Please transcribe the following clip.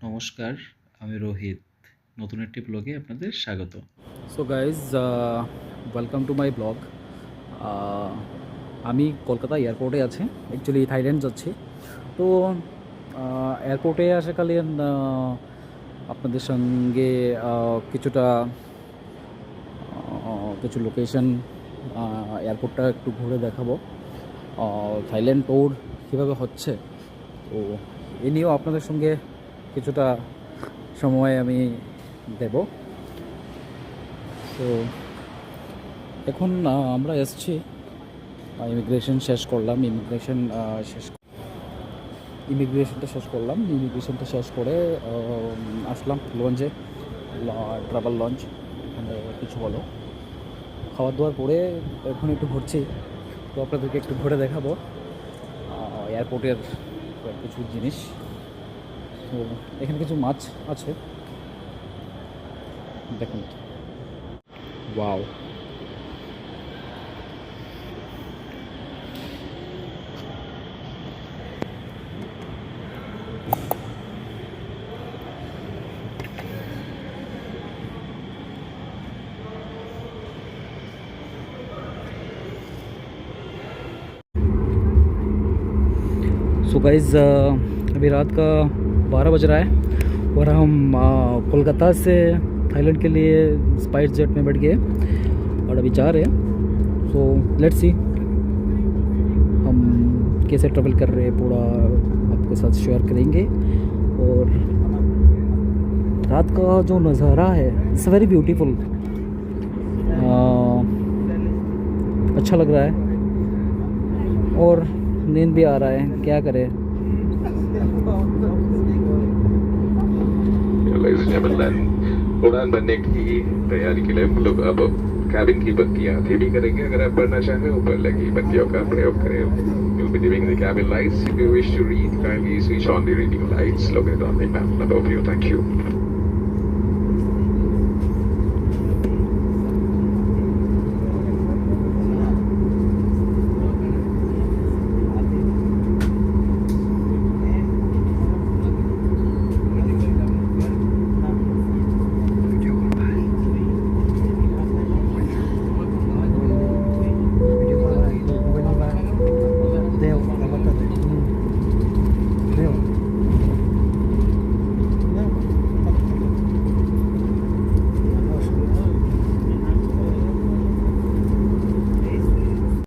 নমস্কার, আমি রোহিত। নতুন একটি ব্লগে আপনাদের স্বাগত। So guys welcome to my blog. আমি কলকাতা এয়ারপোর্টে আছি, অ্যাকচুয়ালি থাইল্যান্ড যাচ্ছি। তো এয়ারপোর্টে আসাকালীন আপনাদের সঙ্গে কিছু লোকেশন, এয়ারপোর্টটা একটু ঘুরে দেখাবো। থাইল্যান্ড ট্যুর কীভাবে হচ্ছে, তো এ নিয়েও আপনাদের সঙ্গে কিছুটা সময় আমি দেব। তো এখন আমরা এসছি, ইমিগ্রেশন শেষ করলাম। ইমিগ্রেশনটা শেষ করে আসলাম লঞ্চে, ট্রাভেল লঞ্চ। এখানে কিছু হলো খাওয়া দাওয়ার পরে এখন একটু ঘুরছি। তো আপনাদেরকে একটু ঘুরে দেখাবো এয়ারপোর্টের কিছু জিনিস। তো এখানে কিছু মাছ আছে, দেখুন। ওয়াও, सो गाइज़ अभी रात का 12 बज रहा है और हम कोलकाता से थाईलैंड के लिए स्पाइस जेट में बैठ गए और अभी जा रहे हैं। सो लेट्स सी हम कैसे ट्रैवल कर रहे हैं, पूरा आपके साथ शेयर करेंगे। और रात का जो नज़ारा है इट्स वेरी ब्यूटीफुल, अच्छा लग रहा है और नींद भी आ रहा है, क्या करें। उड़ान भरने की तैयारी के लिए हम लोग अब कैबिन की बत्तियां धीमी करेंगे। अगर आप पढ़ना चाहें ऊपर लगी बत्तियों का प्रयोग करें। You'll be dimming the cabin lights. If you wish to read, kindly switch on the reading lights located on the map above you. Thank you.